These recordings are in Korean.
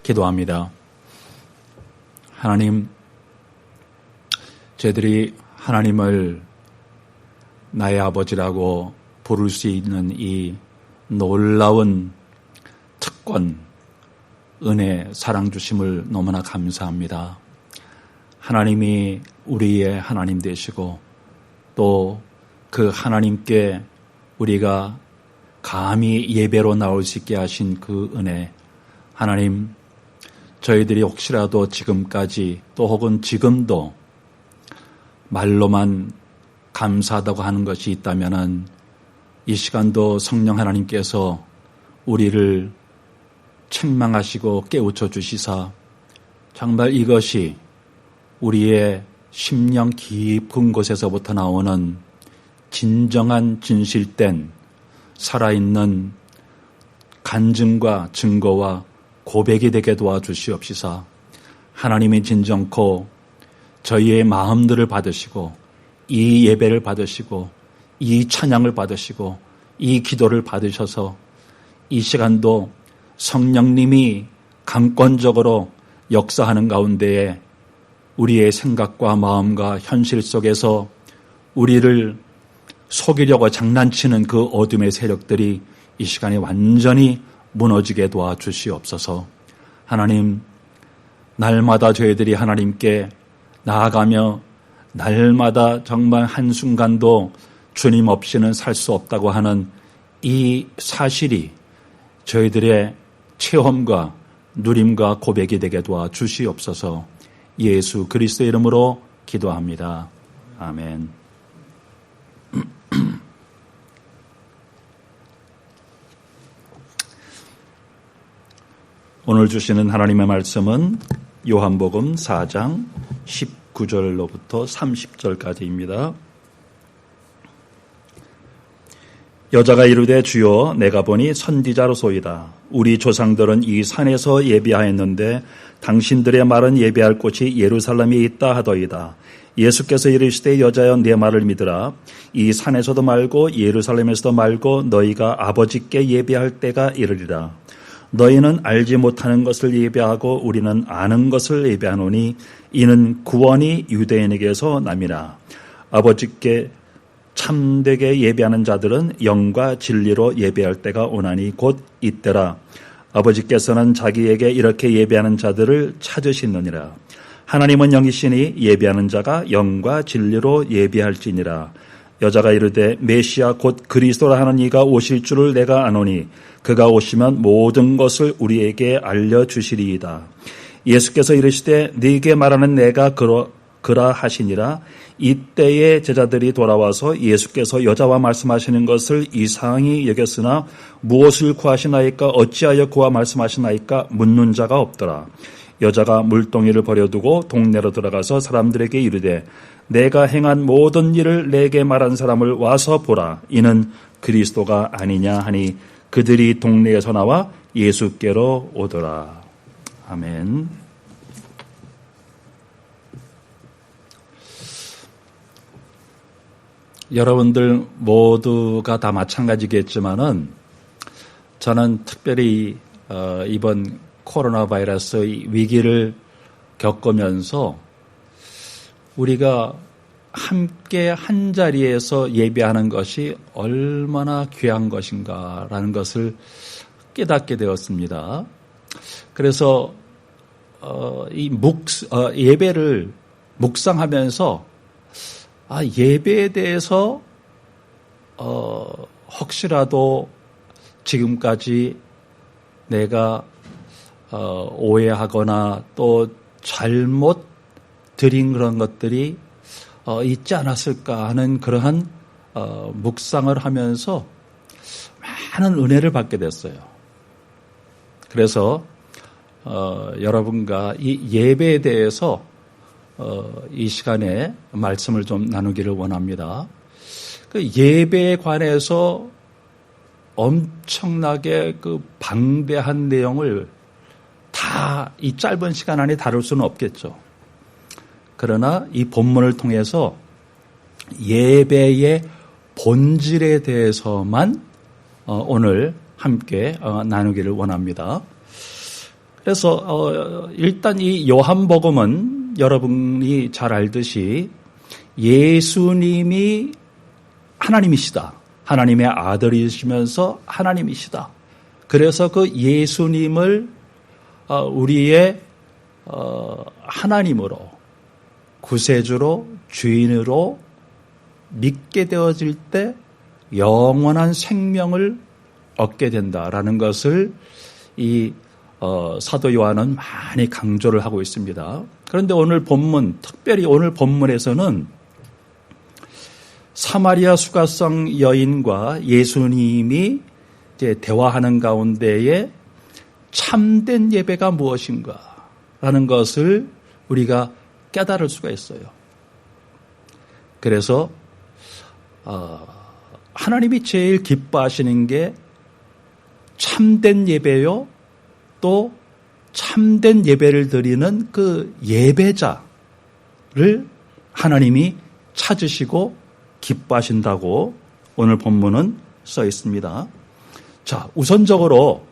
기도합니다. 하나님, 저희들이 하나님을 나의 아버지라고 부를 수 있는 이 놀라운 특권, 은혜, 사랑 주심을 너무나 감사합니다. 하나님이 우리의 하나님 되시고 또 그 하나님께 우리가 감히 예배로 나올 수 있게 하신 그 은혜, 하나님, 저희들이 혹시라도 지금까지 또 혹은 지금도 말로만 감사하다고 하는 것이 있다면은 이 시간도 성령 하나님께서 우리를 책망하시고 깨우쳐 주시사 정말 이것이 우리의 심령 깊은 곳에서부터 나오는 진정한 진실된 살아있는 간증과 증거와 고백이 되게 도와주시옵시사 하나님이 진정코 저희의 마음들을 받으시고 이 예배를 받으시고 이 찬양을 받으시고 이 기도를 받으셔서 이 시간도 성령님이 강권적으로 역사하는 가운데에 우리의 생각과 마음과 현실 속에서 우리를 속이려고 장난치는 그 어둠의 세력들이 이 시간에 완전히 무너지게 도와주시옵소서. 하나님, 날마다 저희들이 하나님께 나아가며 날마다 정말 한순간도 주님 없이는 살 수 없다고 하는 이 사실이 저희들의 체험과 누림과 고백이 되게 도와주시옵소서. 예수 그리스도의 이름으로 기도합니다. 아멘. 오늘 주시는 하나님의 말씀은 요한복음 4장 19절로부터 30절까지입니다. 여자가 이르되 주여 내가 보니 선지자로소이다. 우리 조상들은 이 산에서 예배하였는데 당신들의 말은 예배할 곳이 예루살렘에 있다 하더이다. 예수께서 이르시되 여자여 내 말을 믿으라. 이 산에서도 말고 예루살렘에서도 말고 너희가 아버지께 예배할 때가 이르리라. 너희는 알지 못하는 것을 예배하고 우리는 아는 것을 예배하노니 이는 구원이 유대인에게서 남이라. 아버지께 참되게 예배하는 자들은 영과 진리로 예배할 때가 오나니 곧 이때라. 아버지께서는 자기에게 이렇게 예배하는 자들을 찾으시느니라. 하나님은 영이시니 예배하는 자가 영과 진리로 예배할지니라. 여자가 이르되 메시아 곧 그리스도라 하는 이가 오실 줄을 내가 아노니 그가 오시면 모든 것을 우리에게 알려주시리이다. 예수께서 이르시되 네게 말하는 내가 그라 하시니라. 이때에 제자들이 돌아와서 예수께서 여자와 말씀하시는 것을 이상히 여겼으나 무엇을 구하시나이까 어찌하여 그와 말씀하시나이까 묻는 자가 없더라. 여자가 물동이를 버려두고 동네로 들어가서 사람들에게 이르되 내가 행한 모든 일을 내게 말한 사람을 와서 보라. 이는 그리스도가 아니냐 하니 그들이 동네에서 나와 예수께로 오더라. 아멘. 여러분들 모두가 다 마찬가지겠지만은 저는 특별히 이번 코로나 바이러스 위기를 겪으면서 우리가 함께 한 자리에서 예배하는 것이 얼마나 귀한 것인가라는 것을 깨닫게 되었습니다. 그래서 예배를 묵상하면서 예배에 대해서 혹시라도 지금까지 내가 오해하거나 또 잘못 드린 그런 것들이 있지 않았을까 하는 그러한 묵상을 하면서 많은 은혜를 받게 됐어요. 그래서 여러분과 이 예배에 대해서 이 시간에 말씀을 좀 나누기를 원합니다. 그 예배에 관해서 엄청나게 그 방대한 내용을 다 이 짧은 시간 안에 다룰 수는 없겠죠. 그러나 이 본문을 통해서 예배의 본질에 대해서만 오늘 함께 나누기를 원합니다. 그래서 일단 이 요한복음은 여러분이 잘 알듯이 예수님이 하나님이시다. 하나님의 아들이시면서 하나님이시다. 그래서 그 예수님을 우리의 하나님으로, 구세주로, 주인으로 믿게 되어질 때 영원한 생명을 얻게 된다라는 것을 이 사도 요한은 많이 강조를 하고 있습니다. 그런데 오늘 본문, 특별히 오늘 본문에서는 사마리아 수가성 여인과 예수님이 이제 대화하는 가운데에 참된 예배가 무엇인가라는 것을 우리가 깨달을 수가 있어요. 그래서 하나님이 제일 기뻐하시는 게 참된 예배요, 또 참된 예배를 드리는 그 예배자를 하나님이 찾으시고 기뻐하신다고 오늘 본문은 써 있습니다. 자, 우선적으로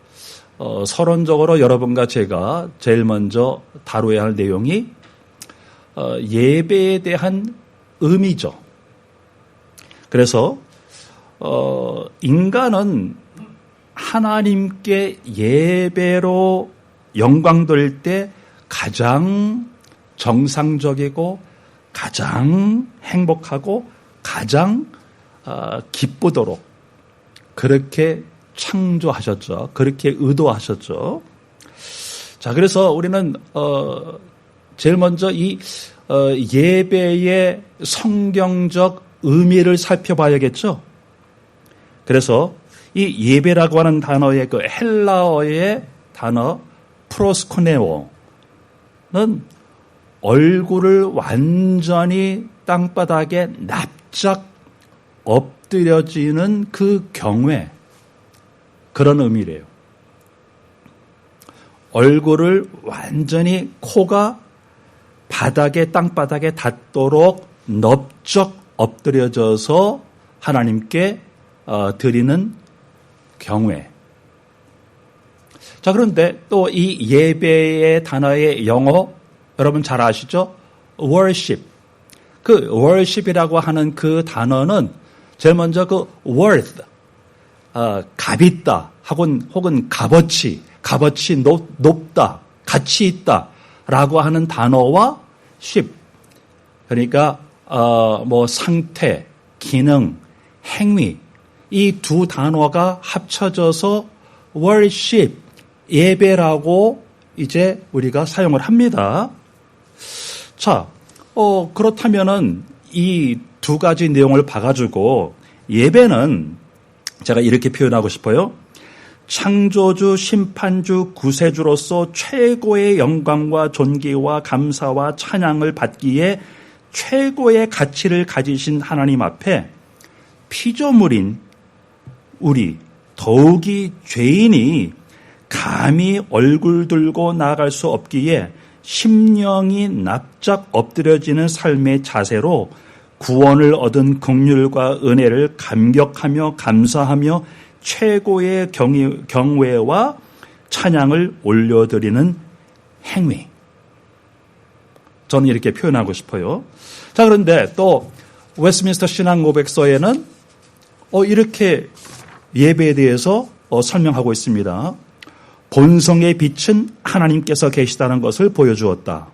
서론적으로 여러분과 제가 제일 먼저 다뤄야 할 내용이 예배에 대한 의미죠. 그래서 인간은 하나님께 예배로 영광 돌릴 때 가장 정상적이고 가장 행복하고 가장 기쁘도록 그렇게 창조하셨죠. 그렇게 의도하셨죠. 자, 그래서 우리는 제일 먼저 이 예배의 성경적 의미를 살펴봐야겠죠. 그래서 이 예배라고 하는 단어의 그 헬라어의 단어 프로스코네오는 얼굴을 완전히 땅바닥에 납작 엎드려지는 그 경외, 그런 의미래요. 얼굴을 완전히 코가 바닥에 땅바닥에 닿도록 넓적 엎드려져서 하나님께 드리는 경외. 자, 그런데 또 이 예배의 단어의 영어 여러분 잘 아시죠? worship. 그 worship이라고 하는 그 단어는 제일 먼저 그 worth, 값있다, 혹은 값어치 높다, 가치 있다라고 하는 단어와 ship. 그러니까 뭐 상태, 기능, 행위, 이 두 단어가 합쳐져서 worship, 예배라고 이제 우리가 사용을 합니다. 자, 그렇다면은 이 두 가지 내용을 봐가지고 예배는 제가 이렇게 표현하고 싶어요. 창조주, 심판주, 구세주로서 최고의 영광과 존귀와 감사와 찬양을 받기에 최고의 가치를 가지신 하나님 앞에 피조물인 우리, 더욱이 죄인이 감히 얼굴 들고 나아갈 수 없기에 심령이 납작 엎드려지는 삶의 자세로 구원을 얻은 긍휼과 은혜를 감격하며 감사하며 최고의 경외와 찬양을 올려드리는 행위. 저는 이렇게 표현하고 싶어요. 자, 그런데 또 웨스트민스터 신앙 고백서에는 이렇게 예배에 대해서 설명하고 있습니다. 본성의 빛은 하나님께서 계시다는 것을 보여주었다.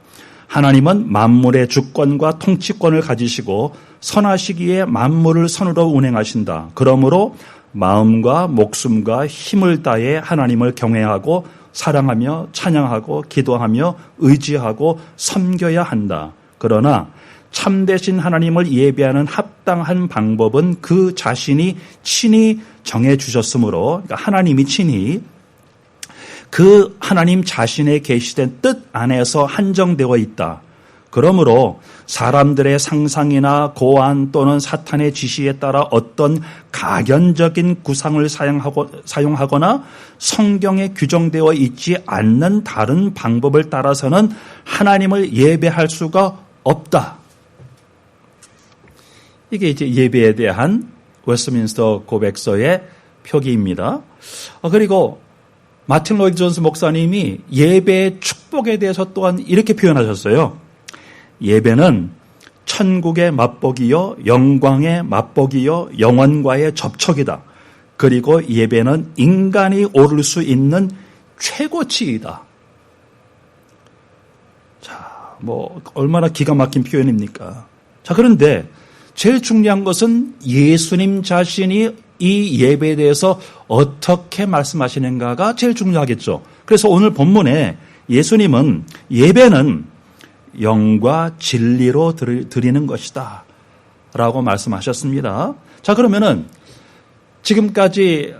하나님은 만물의 주권과 통치권을 가지시고 선하시기에 만물을 선으로 운행하신다. 그러므로 마음과 목숨과 힘을 다해 하나님을 경외하고 사랑하며 찬양하고 기도하며 의지하고 섬겨야 한다. 그러나 참되신 하나님을 예배하는 합당한 방법은 그 자신이 친히 정해 주셨으므로, 그러니까 하나님이 친히 그 하나님 자신의 계시된 뜻 안에서 한정되어 있다. 그러므로 사람들의 상상이나 고안 또는 사탄의 지시에 따라 어떤 가견적인 구상을 사용하거나 성경에 규정되어 있지 않는 다른 방법을 따라서는 하나님을 예배할 수가 없다. 이게 이제 예배에 대한 웨스트민스터 고백서의 표기입니다. 그리고 마틴 로이드 존스 목사님이 예배의 축복에 대해서 또한 이렇게 표현하셨어요. 예배는 천국의 맛보기요, 영광의 맛보기요, 영원과의 접촉이다. 그리고 예배는 인간이 오를 수 있는 최고치이다. 자, 얼마나 기가 막힌 표현입니까? 자, 그런데 제일 중요한 것은 예수님 자신이 이 예배에 대해서 어떻게 말씀하시는가가 제일 중요하겠죠. 그래서 오늘 본문에 예수님은 예배는 영과 진리로 드리는 것이다 라고 말씀하셨습니다. 자, 그러면은 지금까지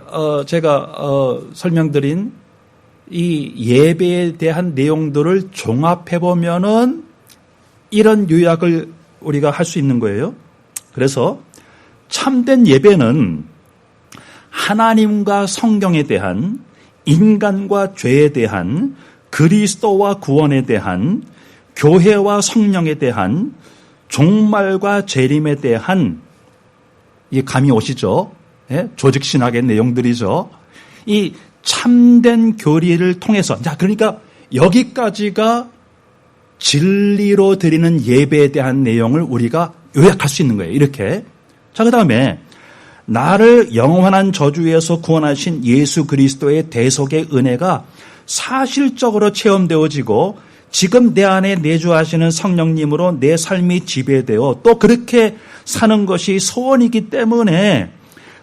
제가 설명드린 이 예배에 대한 내용들을 종합해보면은 이런 요약을 우리가 할 수 있는 거예요. 그래서 참된 예배는 하나님과 성경에 대한, 인간과 죄에 대한, 그리스도와 구원에 대한, 교회와 성령에 대한, 종말과 재림에 대한, 이 감이 오시죠? 예? 조직신학의 내용들이죠. 이 참된 교리를 통해서, 자, 그러니까 여기까지가 진리로 드리는 예배에 대한 내용을 우리가 요약할 수 있는 거예요. 이렇게. 자, 그 다음에 나를 영원한 저주에서 구원하신 예수 그리스도의 대속의 은혜가 사실적으로 체험되어지고 지금 내 안에 내주하시는 성령님으로 내 삶이 지배되어 또 그렇게 사는 것이 소원이기 때문에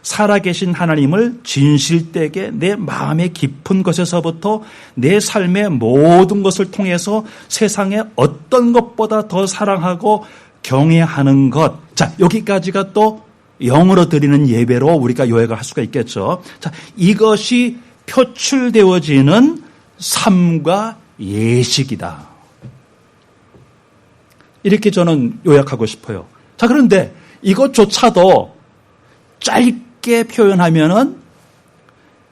살아계신 하나님을 진실되게 내 마음의 깊은 것에서부터 내 삶의 모든 것을 통해서 세상의 어떤 것보다 더 사랑하고 경외하는 것. 자, 여기까지가 또 영으로 드리는 예배로 우리가 요약을 할 수가 있겠죠. 자, 이것이 표출되어지는 삶과 예식이다. 이렇게 저는 요약하고 싶어요. 자, 그런데 이것조차도 짧게 표현하면은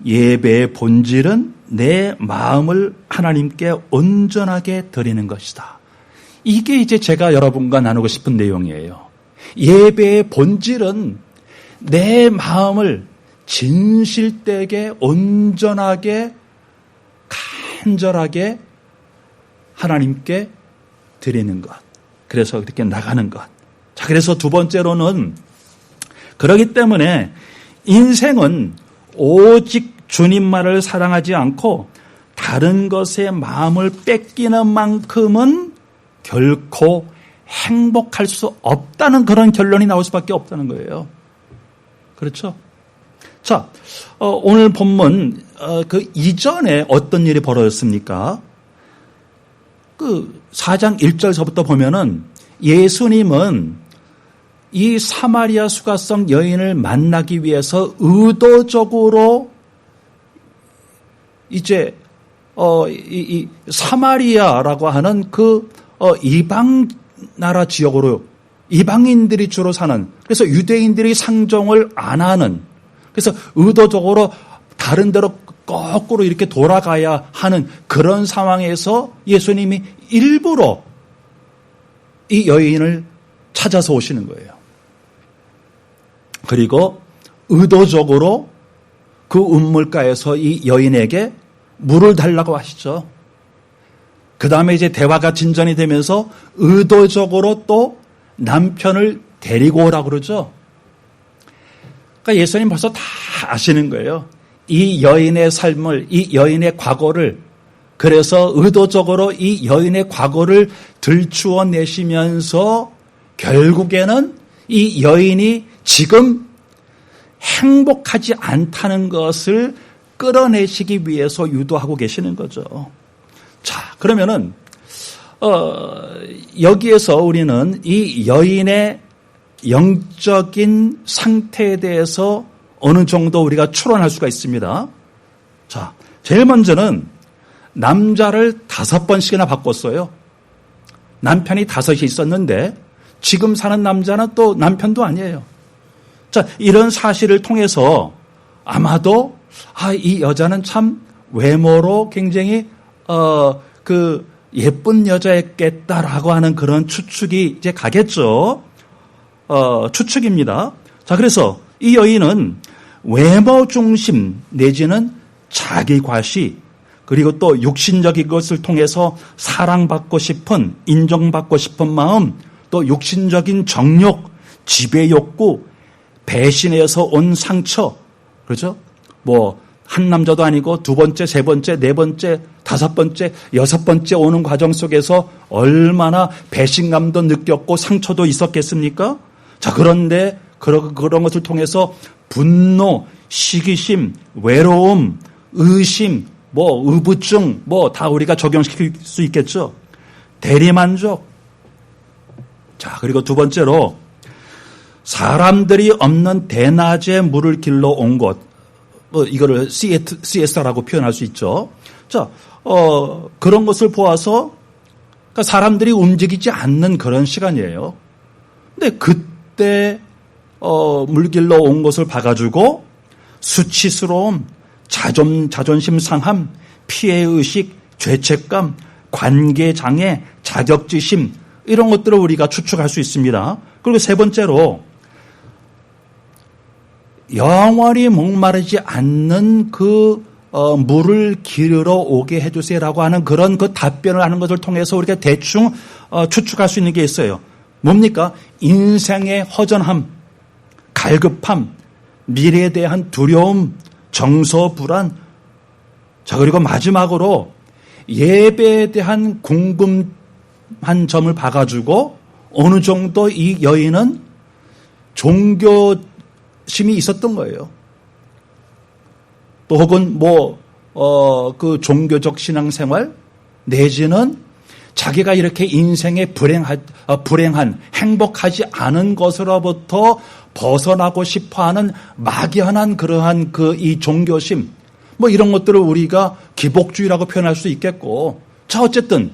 예배의 본질은 내 마음을 하나님께 온전하게 드리는 것이다. 이게 이제 제가 여러분과 나누고 싶은 내용이에요. 예배의 본질은 내 마음을 진실되게 온전하게 간절하게 하나님께 드리는 것. 그래서 그렇게 나가는 것. 자, 그래서 두 번째로는 그렇기 때문에 인생은 오직 주님만을 사랑하지 않고 다른 것에 마음을 뺏기는 만큼은 결코 행복할 수 없다는 그런 결론이 나올 수밖에 없다는 거예요. 그렇죠? 자, 오늘 본문 그 이전에 어떤 일이 벌어졌습니까? 그 4장 1절서부터 보면은 예수님은 이 사마리아 수가성 여인을 만나기 위해서 의도적으로 이제 이 사마리아라고 하는 그 이방 나라 지역으로 이방인들이 주로 사는, 그래서 유대인들이 상종을 안 하는, 그래서 의도적으로 다른 데로 거꾸로 이렇게 돌아가야 하는 그런 상황에서 예수님이 일부러 이 여인을 찾아서 오시는 거예요. 그리고 의도적으로 그 운물가에서 이 여인에게 물을 달라고 하시죠. 그 다음에 이제 대화가 진전이 되면서 의도적으로 또 남편을 데리고 오라고 그러죠. 그러니까 예수님 벌써 다 아시는 거예요. 이 여인의 삶을, 이 여인의 과거를, 그래서 의도적으로 이 여인의 과거를 들추어 내시면서 결국에는 이 여인이 지금 행복하지 않다는 것을 끌어내시기 위해서 유도하고 계시는 거죠. 자, 그러면은 여기에서 우리는 이 여인의 영적인 상태에 대해서 어느 정도 우리가 추론할 수가 있습니다. 자, 제일 먼저는 남자를 5번씩이나 바꿨어요. 남편이 5이 있었는데 지금 사는 남자는 또 남편도 아니에요. 자, 이런 사실을 통해서 아마도 이 여자는 참 외모로 굉장히 그 예쁜 여자였겠다라고 하는 그런 추측이 이제 가겠죠. 추측입니다. 자, 그래서 이 여인은 외모 중심 내지는 자기 과시, 그리고 또 육신적인 것을 통해서 사랑받고 싶은, 인정받고 싶은 마음, 또 육신적인 정욕, 지배욕구, 배신에서 온 상처, 그렇죠? 한 남자도 아니고 두 번째, 세 번째, 네 번째, 다섯 번째, 여섯 번째 오는 과정 속에서 얼마나 배신감도 느꼈고 상처도 있었겠습니까? 자, 그런데 그런 것을 통해서 분노, 시기심, 외로움, 의심, 의부증, 다 우리가 적용시킬 수 있겠죠. 대리만족. 자, 그리고 두 번째로 사람들이 없는 대낮에 물을 길러 온 곳. 이거를 시에스타라고 표현할 수 있죠. 자, 그런 것을 보아서 그러니까 사람들이 움직이지 않는 그런 시간이에요. 근데 그때 물 길러 온 것을 봐가지고 수치스러움, 자존심 상함, 피해의식, 죄책감, 관계장애, 자격지심 이런 것들을 우리가 추측할 수 있습니다. 그리고 세 번째로 영원히 목마르지 않는 물을 기르러 오게 해주세요라고 하는 그런 답변을 하는 것을 통해서 우리가 대충 추측할 수 있는 게 있어요. 뭡니까? 인생의 허전함, 갈급함, 미래에 대한 두려움, 정서 불안. 자, 그리고 마지막으로 예배에 대한 궁금한 점을 봐가지고 어느 정도 이 여인은 종교심이 있었던 거예요. 또 혹은 그 종교적 신앙생활 내지는 자기가 이렇게 인생에 불행한 행복하지 않은 것으로부터 벗어나고 싶어하는 막연한 그러한 이 종교심 이런 것들을 우리가 기복주의라고 표현할 수 있겠고, 자 어쨌든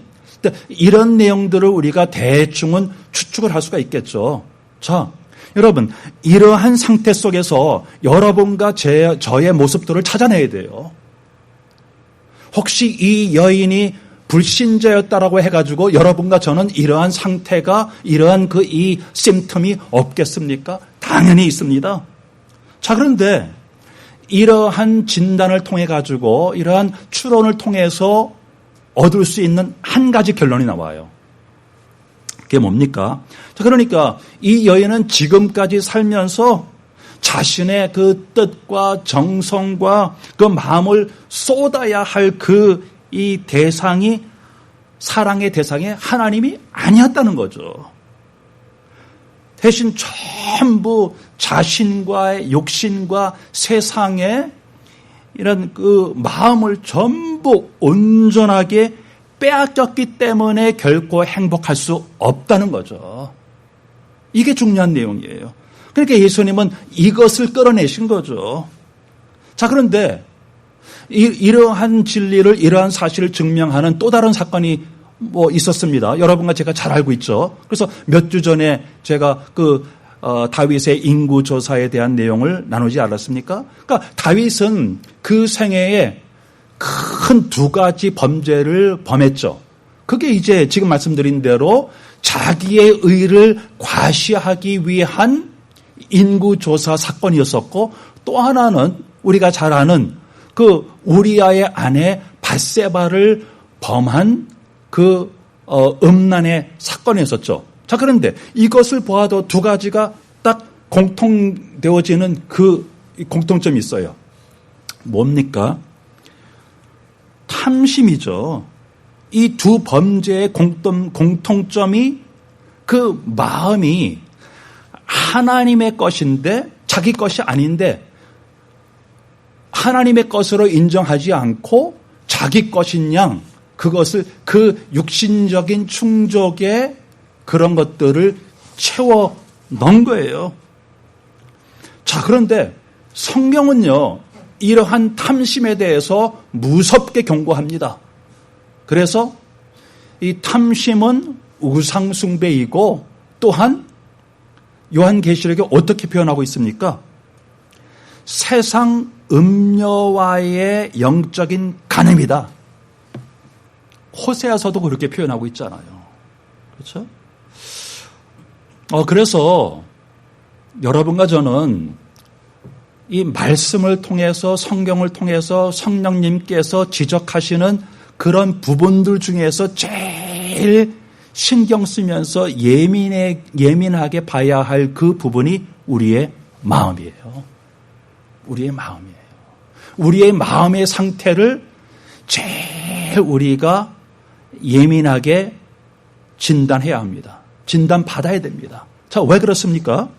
이런 내용들을 우리가 대충은 추측을 할 수가 있겠죠. 자, 여러분 이러한 상태 속에서 여러분과 저의 모습들을 찾아내야 돼요. 혹시 이 여인이 불신자였다라고 해가지고 여러분과 저는 이러한 상태가 이러한 이 심텀이 없겠습니까? 당연히 있습니다. 자, 그런데 이러한 진단을 통해 가지고 이러한 추론을 통해서 얻을 수 있는 한 가지 결론이 나와요. 그게 뭡니까? 자, 그러니까 이 여인은 지금까지 살면서 자신의 그 뜻과 정성과 그 마음을 쏟아야 할 이 대상이, 사랑의 대상이 하나님이 아니었다는 거죠. 대신 전부 자신과의 욕심과 세상의 이런 그 마음을 전부 온전하게 빼앗겼기 때문에 결코 행복할 수 없다는 거죠. 이게 중요한 내용이에요. 그러니까 예수님은 이것을 끌어내신 거죠. 자, 그런데 이러한 진리를, 이러한 사실을 증명하는 또 다른 사건이 있었습니다. 여러분과 제가 잘 알고 있죠. 그래서 몇 주 전에 제가 다윗의 인구 조사에 대한 내용을 나누지 않았습니까? 그러니까 다윗은 그 생애에 큰 두 가지 범죄를 범했죠. 그게 이제 지금 말씀드린 대로 자기의 의를 과시하기 위한 인구 조사 사건이었었고, 또 하나는 우리가 잘 아는 우리아의 아내 밧세바를 범한 음란의 사건이었었죠. 자, 그런데 이것을 보아도 두 가지가 딱 공통되어지는 공통점이 있어요. 뭡니까? 탐심이죠. 이 두 범죄의 공통점이 그 마음이 하나님의 것인데 자기 것이 아닌데 하나님의 것으로 인정하지 않고 자기 것인 양 그것을 육신적인 충족의 그런 것들을 채워 넣은 거예요. 자, 그런데 성경은요, 이러한 탐심에 대해서 무섭게 경고합니다. 그래서 이 탐심은 우상숭배이고 또한 요한계시록에 어떻게 표현하고 있습니까? 세상 음료와의 영적인 간음이다. 호세아서도 그렇게 표현하고 있잖아요. 그렇죠? 그래서 여러분과 저는 이 말씀을 통해서 성경을 통해서 성령님께서 지적하시는 그런 부분들 중에서 제일 신경 쓰면서 예민하게 봐야 할 그 부분이 우리의 마음이에요. 우리의 마음이에요. 우리의 마음의 상태를 제일 우리가 예민하게 진단해야 합니다. 진단받아야 됩니다. 자, 왜 그렇습니까?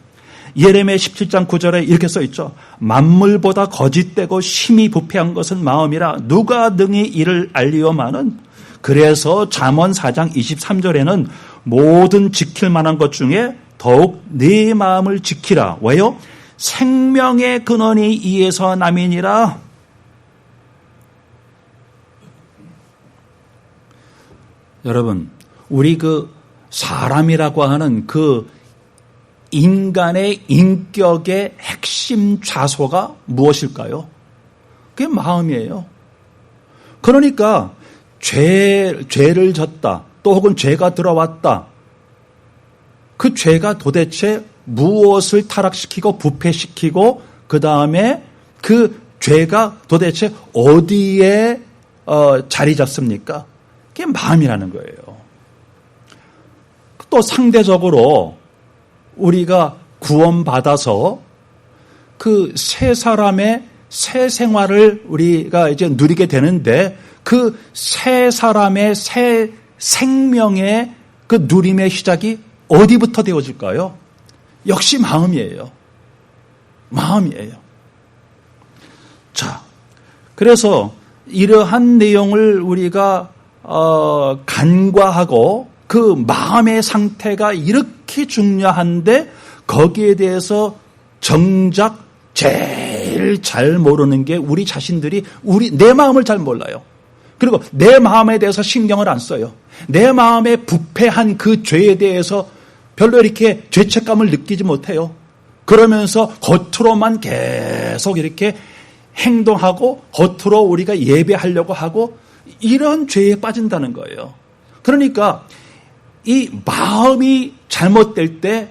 예레미야 17장 9절에 이렇게 써 있죠. 만물보다 거짓되고 심히 부패한 것은 마음이라 누가 능히 이를 알리오마는. 그래서 잠언 4장 23절에는 모든 지킬 만한 것 중에 더욱 네 마음을 지키라. 왜요? 생명의 근원이 이에서 남이니라. 여러분, 우리 그 사람이라고 하는 그 인간의 인격의 핵심 좌소가 무엇일까요? 그게 마음이에요. 그러니까 죄를 졌다, 또 혹은 죄가 들어왔다. 그 죄가 도대체 무엇을 타락시키고 부패시키고 그 다음에 그 죄가 도대체 어디에 자리 잡습니까? 그게 마음이라는 거예요. 또 상대적으로 우리가 구원받아서 그 새 사람의 새 생활을 우리가 이제 누리게 되는데 그 새 사람의 새 생명의 그 누림의 시작이 어디부터 되어질까요? 역시 마음이에요. 마음이에요. 자, 그래서 이러한 내용을 우리가 간과하고 그 마음의 상태가 이렇게 중요한데 거기에 대해서 정작 제일 잘 모르는 게 우리 자신들이 내 마음을 잘 몰라요. 그리고 내 마음에 대해서 신경을 안 써요. 내 마음에 부패한 그 죄에 대해서 별로 이렇게 죄책감을 느끼지 못해요. 그러면서 겉으로만 계속 이렇게 행동하고 겉으로 우리가 예배하려고 하고 이런 죄에 빠진다는 거예요. 그러니까 이 마음이 잘못될 때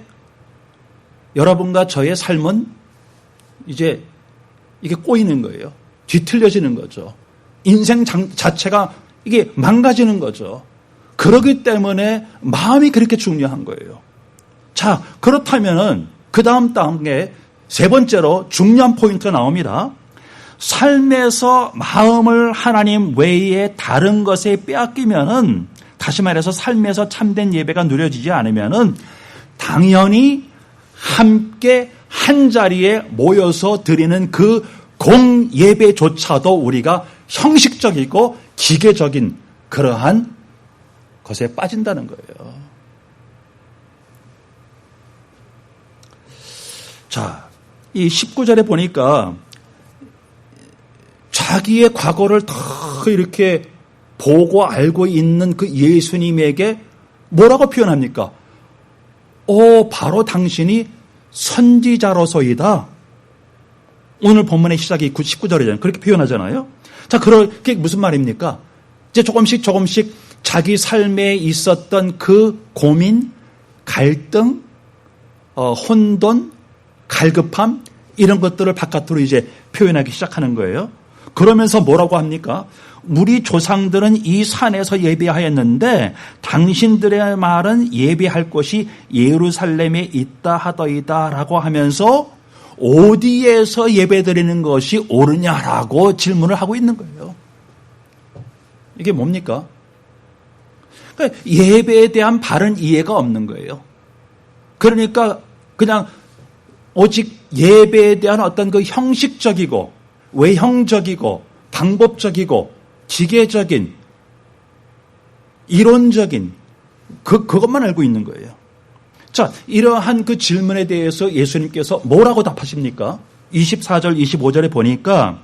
여러분과 저의 삶은 이제 이게 꼬이는 거예요. 뒤틀려지는 거죠. 인생 자체가 이게 망가지는 거죠. 그렇기 때문에 마음이 그렇게 중요한 거예요. 자, 그렇다면은 그 다음 단계 세 번째로 중요한 포인트가 나옵니다. 삶에서 마음을 하나님 외에 다른 것에 빼앗기면은 다시 말해서 삶에서 참된 예배가 누려지지 않으면은 당연히 함께 한 자리에 모여서 드리는 그 공예배조차도 우리가 형식적이고 기계적인 그러한 것에 빠진다는 거예요. 자, 이 19절에 보니까 자기의 과거를 다 이렇게 보고 알고 있는 그 예수님에게 뭐라고 표현합니까? 바로 당신이 선지자로서이다. 오늘 본문의 시작이 19절이잖아요. 그렇게 표현하잖아요. 자, 그게 무슨 말입니까? 이제 조금씩 자기 삶에 있었던 그 고민, 갈등, 혼돈, 갈급함 이런 것들을 바깥으로 이제 표현하기 시작하는 거예요. 그러면서 뭐라고 합니까? 우리 조상들은 이 산에서 예배하였는데 당신들의 말은 예배할 곳이 예루살렘에 있다 하더이다 라고 하면서 어디에서 예배드리는 것이 옳으냐라고 질문을 하고 있는 거예요. 이게 뭡니까? 그러니까 예배에 대한 바른 이해가 없는 거예요. 그러니까 그냥 오직 예배에 대한 어떤 그 형식적이고 외형적이고 방법적이고 기계적인 이론적인 그것만 알고 있는 거예요. 자, 이러한 그 질문에 대해서 예수님께서 뭐라고 답하십니까? 24절, 25절에 보니까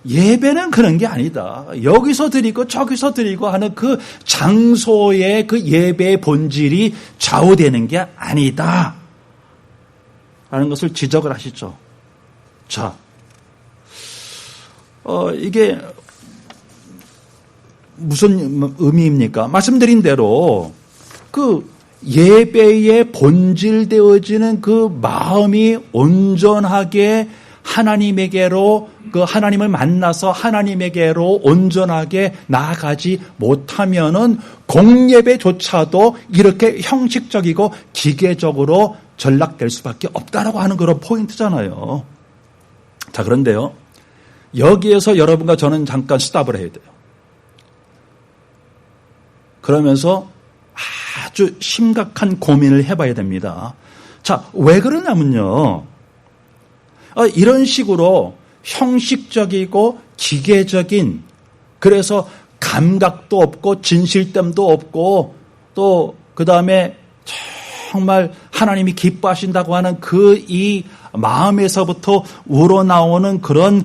예배는 그런 게 아니다. 여기서 드리고 저기서 드리고 하는 그 장소의 그 예배의 본질이 좌우되는 게 아니다. 라는 것을 지적을 하시죠. 자, 이게 무슨 의미입니까? 말씀드린 대로 그 예배에 본질되어지는 그 마음이 온전하게 하나님에게로 그 하나님을 만나서 하나님에게로 온전하게 나아가지 못하면은 공예배조차도 이렇게 형식적이고 기계적으로 전락될 수밖에 없다라고 하는 그런 포인트잖아요. 자, 그런데요. 여기에서 여러분과 저는 잠깐 스탑을 해야 돼요. 그러면서 아주 심각한 고민을 해봐야 됩니다. 자, 왜 그러냐면요. 이런 식으로 형식적이고 기계적인, 그래서 감각도 없고 진실됨도 없고 또 그 다음에 정말 하나님이 기뻐하신다고 하는 이 마음에서부터 우러나오는 그런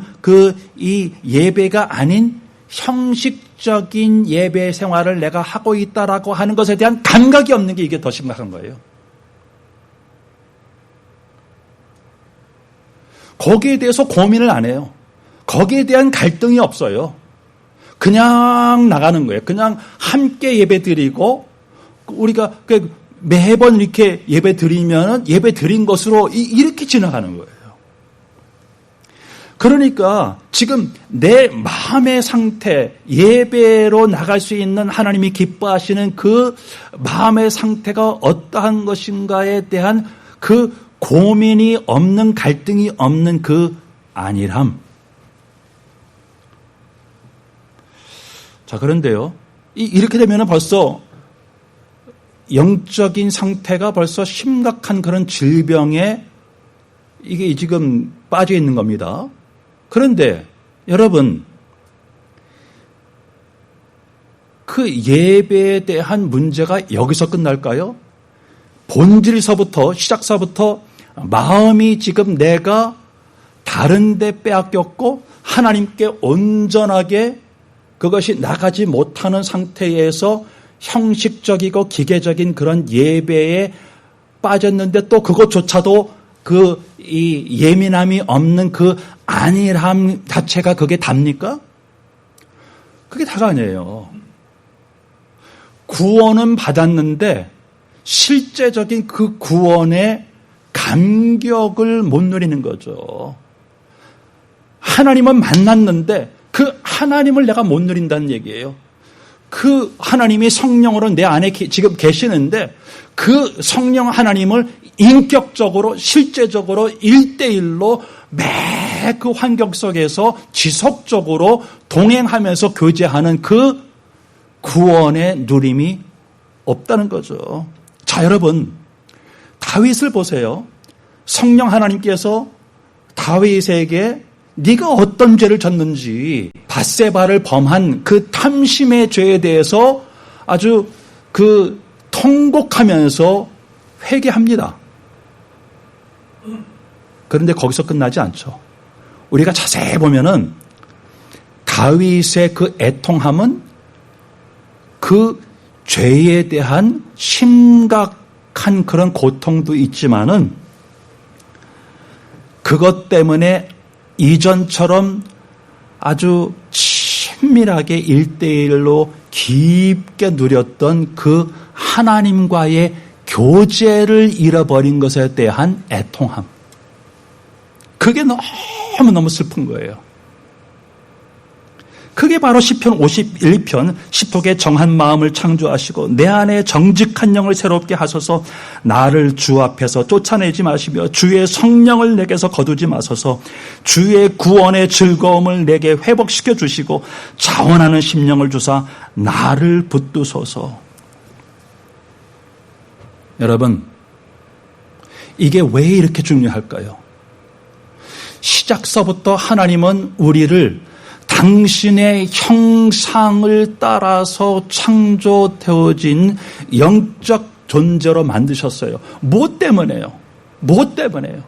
이 예배가 아닌 형식적인 예배 생활을 내가 하고 있다라고 하는 것에 대한 감각이 없는 게 이게 더 심각한 거예요. 거기에 대해서 고민을 안 해요. 거기에 대한 갈등이 없어요. 그냥 나가는 거예요. 그냥 함께 예배 드리고 우리가 매번 이렇게 예배 드리면 예배 드린 것으로 이렇게 지나가는 거예요. 그러니까 지금 내 마음의 상태, 예배로 나갈 수 있는 하나님이 기뻐하시는 그 마음의 상태가 어떠한 것인가에 대한 그 고민이 없는, 갈등이 없는 그 안일함. 자, 그런데요. 이렇게 되면 벌써 영적인 상태가 벌써 심각한 그런 질병에 이게 지금 빠져 있는 겁니다. 그런데 여러분, 그 예배에 대한 문제가 여기서 끝날까요? 본질서부터, 시작서부터 마음이 지금 내가 다른 데 빼앗겼고 하나님께 온전하게 그것이 나가지 못하는 상태에서 형식적이고 기계적인 그런 예배에 빠졌는데 또 그것조차도 이 예민함이 없는 그 안일함 자체가 그게 답니까? 그게 다가 아니에요. 구원은 받았는데 실제적인 그 구원의 감격을 못 누리는 거죠. 하나님은 만났는데 그 하나님을 내가 못 누린다는 얘기예요. 그 하나님이 성령으로 내 안에 지금 계시는데 그 성령 하나님을 인격적으로 실제적으로 1대1로 매 그 환경 속에서 지속적으로 동행하면서 교제하는 그 구원의 누림이 없다는 거죠. 자, 여러분, 다윗을 보세요. 성령 하나님께서 다윗에게 네가 어떤 죄를 졌는지 밧세바를 범한 그 탐심의 죄에 대해서 아주 통곡하면서 회개합니다. 그런데 거기서 끝나지 않죠. 우리가 자세히 보면은 다윗의 그 애통함은 그 죄에 대한 심각한 그런 고통도 있지만은 그것 때문에 이전처럼 아주 친밀하게 1대1로 깊게 누렸던 그 하나님과의 교제를 잃어버린 것에 대한 애통함. 그게 너무너무 슬픈 거예요. 그게 바로 시편 51편 10쪽에 정한 마음을 창조하시고 내 안에 정직한 영을 새롭게 하소서. 나를 주 앞에서 쫓아내지 마시며 주의 성령을 내게서 거두지 마소서. 주의 구원의 즐거움을 내게 회복시켜 주시고 자원하는 심령을 주사 나를 붙드소서. 여러분, 이게 왜 이렇게 중요할까요? 시작서부터 하나님은 우리를 당신의 형상을 따라서 창조되어진 영적 존재로 만드셨어요. 뭐 때문에요? 뭐 때문에요?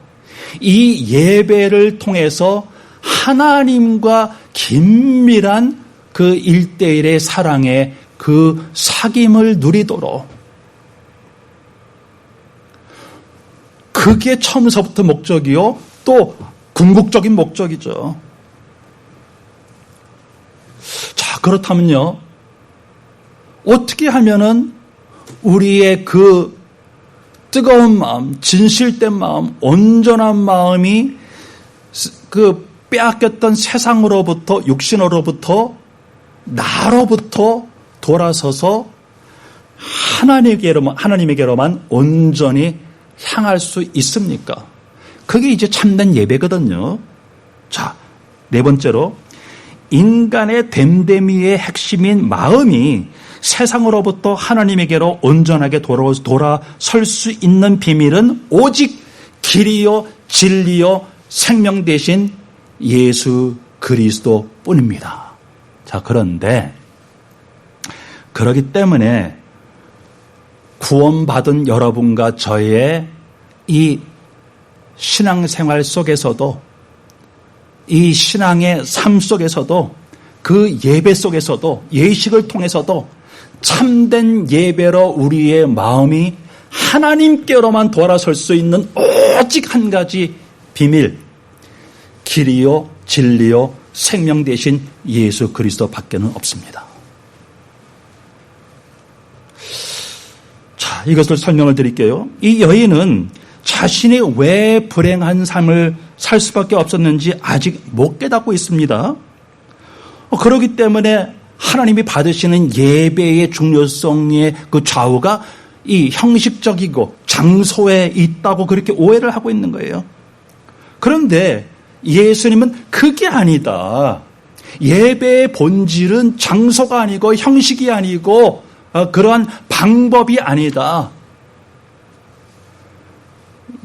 이 예배를 통해서 하나님과 긴밀한 그 1대1의 사랑의 그 사귐을 누리도록, 그게 처음서부터 목적이요. 또 궁극적인 목적이죠. 자, 그렇다면요. 어떻게 하면은 우리의 그 뜨거운 마음, 진실된 마음, 온전한 마음이 그 빼앗겼던 세상으로부터, 육신으로부터, 나로부터 돌아서서 하나님에게로만 온전히 향할 수 있습니까? 그게 이제 참된 예배거든요. 자, 네 번째로 인간의 됨됨이의 핵심인 마음이 세상으로부터 하나님에게로 온전하게 돌아설 수 있는 비밀은 오직 길이요 진리요 생명 되신 예수 그리스도 뿐입니다. 자, 그런데 그렇기 때문에 구원받은 여러분과 저의 이 신앙생활 속에서도, 이 신앙의 삶 속에서도, 그 예배 속에서도, 예식을 통해서도 참된 예배로 우리의 마음이 하나님께로만 돌아설 수 있는 오직 한 가지 비밀, 길이요 진리요 생명 되신 예수 그리스도 밖에는 없습니다. 자, 이것을 설명을 드릴게요. 이 여인은 자신이 왜 불행한 삶을 살 수밖에 없었는지 아직 못 깨닫고 있습니다. 그렇기 때문에 하나님이 받으시는 예배의 중요성의 그 좌우가 이 형식적이고 장소에 있다고 그렇게 오해를 하고 있는 거예요. 그런데 예수님은 그게 아니다. 예배의 본질은 장소가 아니고 형식이 아니고 그러한 방법이 아니다.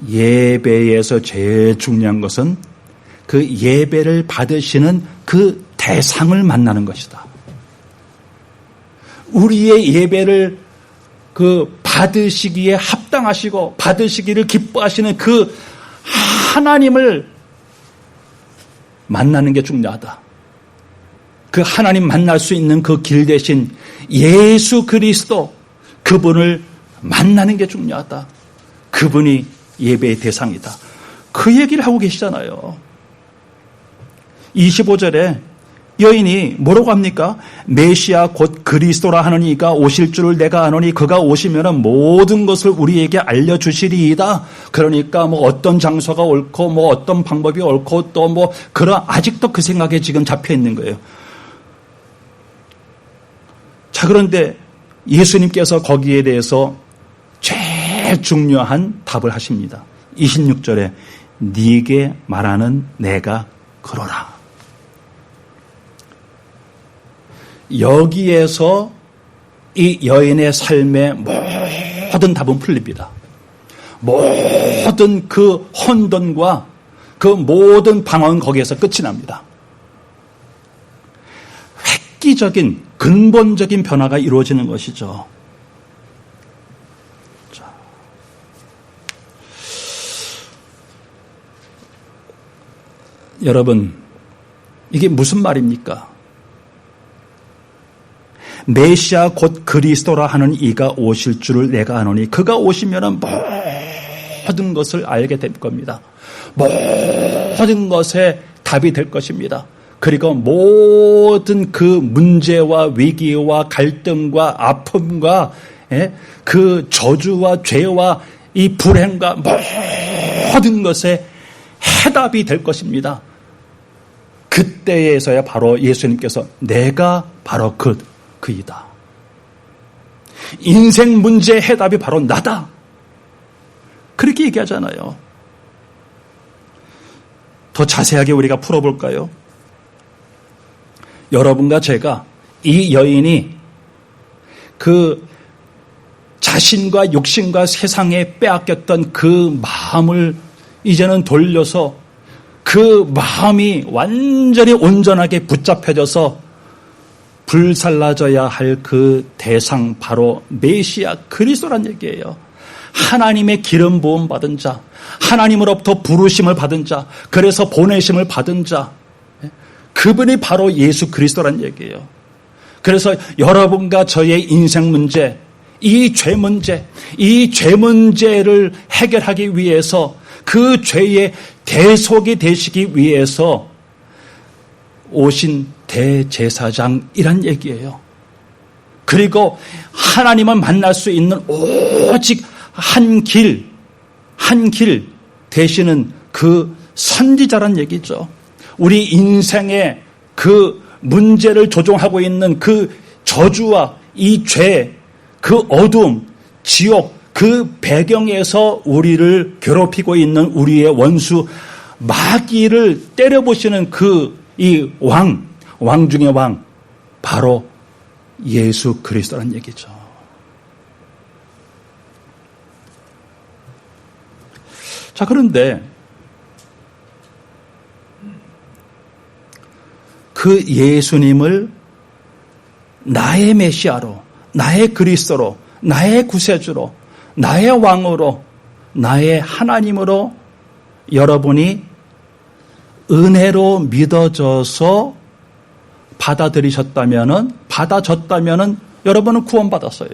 예배에서 제일 중요한 것은 그 예배를 받으시는 그 대상을 만나는 것이다. 우리의 예배를 그 받으시기에 합당하시고 받으시기를 기뻐하시는 그 하나님을 만나는 게 중요하다. 그 하나님 만날 수 있는 그 길 대신 예수 그리스도, 그분을 만나는 게 중요하다. 그분이 예배의 대상이다. 그 얘기를 하고 계시잖아요. 25절에 여인이 뭐라고 합니까? 메시아 곧 그리스도라 하는 이가 오실 줄을 내가 아노니 그가 오시면 모든 것을 우리에게 알려주시리이다. 그러니까 뭐 어떤 장소가 옳고 뭐 어떤 방법이 옳고 또 뭐 그런 아직도 그 생각에 지금 잡혀 있는 거예요. 자, 그런데 예수님께서 거기에 대해서 제일 중요한 답을 하십니다. 26절에 네게 말하는 내가 그러라. 여기에서 이 여인의 삶의 모든 답은 풀립니다. 모든 그 혼돈과 그 모든 방황은 거기에서 끝이 납니다. 획기적인 근본적인 변화가 이루어지는 것이죠. 자. 여러분, 이게 무슨 말입니까? 메시아 곧 그리스도라 하는 이가 오실 줄을 내가 아노니 그가 오시면 모든 것을 알게 될 겁니다. 모든 것에 답이 될 것입니다. 그리고 모든 그 문제와 위기와 갈등과 아픔과 그 저주와 죄와 이 불행과 모든 것에 해답이 될 것입니다. 그때에서야 바로 예수님께서 내가 바로 그이다. 인생 문제의 해답이 바로 나다. 그렇게 얘기하잖아요. 더 자세하게 우리가 풀어볼까요? 여러분과 제가 이 여인이 그 자신과 육신과 세상에 빼앗겼던 그 마음을 이제는 돌려서 그 마음이 완전히 온전하게 붙잡혀져서 불살라져야 할 그 대상 바로 메시아 그리스도란 얘기예요. 하나님의 기름 부음 받은 자, 하나님으로부터 부르심을 받은 자, 그래서 보내심을 받은 자, 그분이 바로 예수 그리스도란 얘기예요. 그래서 여러분과 저의 인생 문제, 이 죄 문제를 해결하기 위해서 그 죄의 대속이 되시기 위해서 오신 대제사장이란 얘기예요. 그리고 하나님을 만날 수 있는 오직 한 길 되시는 그 선지자란 얘기죠. 우리 인생의 그 문제를 조종하고 있는 그 저주와 이 죄, 그 어둠, 지옥, 그 배경에서 우리를 괴롭히고 있는 우리의 원수 마귀를 때려보시는 이 왕 중의 왕, 바로 예수 그리스도란 얘기죠. 자, 그런데 그 예수님을 나의 메시아로, 나의 그리스도로, 나의 구세주로, 나의 왕으로, 나의 하나님으로 여러분이 은혜로 믿어져서 받아졌다면은 여러분은 구원받았어요.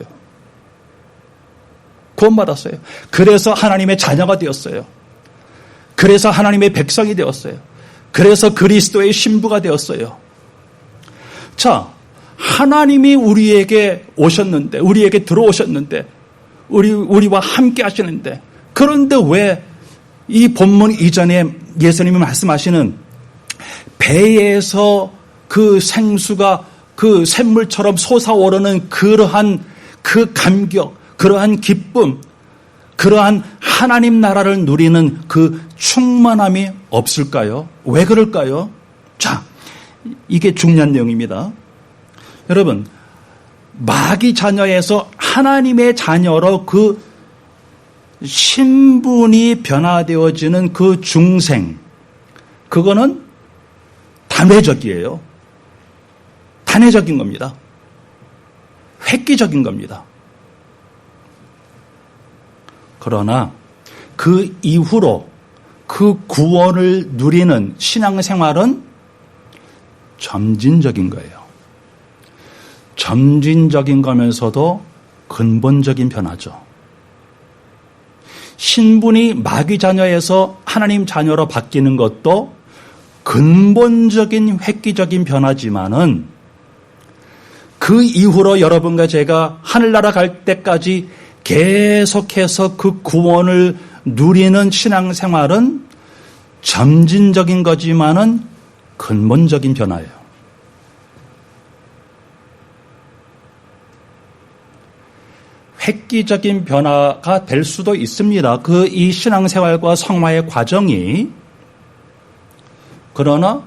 구원받았어요. 그래서 하나님의 자녀가 되었어요. 그래서 하나님의 백성이 되었어요. 그래서 그리스도의 신부가 되었어요. 자, 하나님이 우리에게 오셨는데, 우리에게 들어오셨는데, 우리와 함께 하시는데, 그런데 왜 이 본문 이전에 예수님이 말씀하시는 배에서 그 생수가 그 샘물처럼 솟아오르는 그러한 그 감격, 그러한 기쁨, 그러한 하나님 나라를 누리는 그 충만함이 없을까요? 왜 그럴까요? 자, 이게 중요한 내용입니다. 여러분, 마귀 자녀에서 하나님의 자녀로 그 신분이 변화되어지는 그 중생, 그거는 단회적이에요. 단회적인 겁니다. 획기적인 겁니다. 그러나 그 이후로 그 구원을 누리는 신앙생활은 점진적인 거예요. 점진적인 거면서도 근본적인 변화죠. 신분이 마귀 자녀에서 하나님 자녀로 바뀌는 것도 근본적인 획기적인 변화지만은 그 이후로 여러분과 제가 하늘나라 갈 때까지 계속해서 그 구원을 누리는 신앙생활은 점진적인 거지만은 근본적인 변화예요. 획기적인 변화가 될 수도 있습니다. 이 신앙생활과 성화의 과정이. 그러나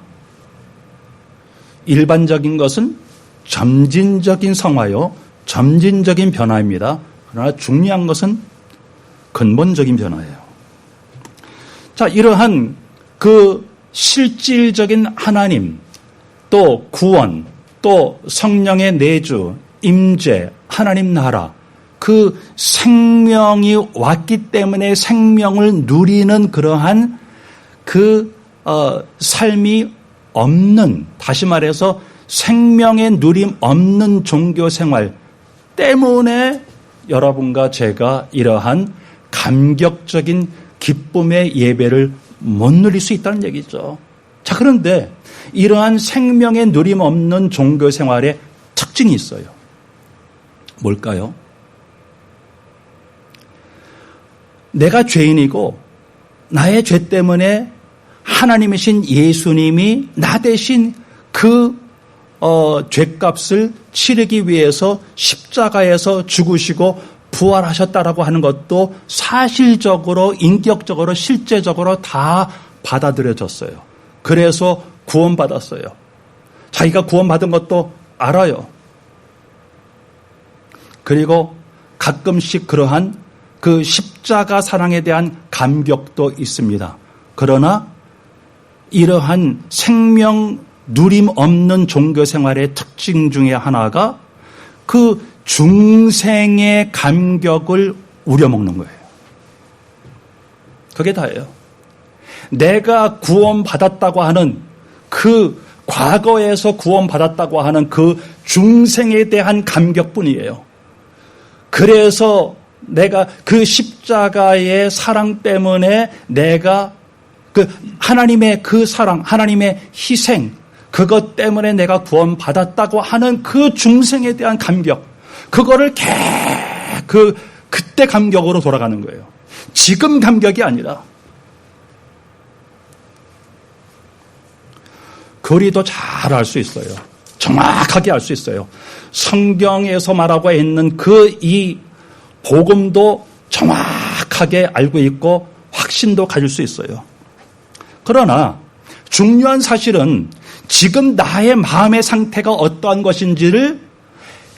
일반적인 것은 점진적인 성화요, 점진적인 변화입니다. 그러나 중요한 것은 근본적인 변화예요. 자, 이러한 그 실질적인 하나님, 또 구원, 또 성령의 내주, 임재, 하나님 나라, 그 생명이 왔기 때문에 생명을 누리는 그러한 삶이 없는, 다시 말해서 생명의 누림 없는 종교 생활 때문에 여러분과 제가 이러한 감격적인 기쁨의 예배를 못 누릴 수 있다는 얘기죠. 자, 그런데 이러한 생명의 누림 없는 종교 생활의 특징이 있어요. 뭘까요? 내가 죄인이고 나의 죄 때문에 하나님이신 예수님이 나 대신 그 죄값을 치르기 위해서 십자가에서 죽으시고 부활하셨다라고 하는 것도 사실적으로, 인격적으로, 실제적으로 다 받아들여졌어요. 그래서 구원받았어요. 자기가 구원받은 것도 알아요. 그리고 가끔씩 그러한 그 십자가 사랑에 대한 감격도 있습니다. 그러나 이러한 생명 누림 없는 종교 생활의 특징 중에 하나가 그 중생의 감격을 우려먹는 거예요. 그게 다예요. 내가 구원받았다고 하는 그 과거에서 구원받았다고 하는 그 중생에 대한 감격뿐이에요. 그래서 내가 그 십자가의 사랑 때문에 내가 그 하나님의 그 사랑, 하나님의 희생, 그것 때문에 내가 구원받았다고 하는 그 중생에 대한 감격, 그거를 그때 감격으로 돌아가는 거예요. 지금 감격이 아니라. 거리도 잘 알 수 있어요. 정확하게 알 수 있어요. 성경에서 말하고 있는 이 복음도 정확하게 알고 있고 확신도 가질 수 있어요. 그러나 중요한 사실은 지금 나의 마음의 상태가 어떠한 것인지를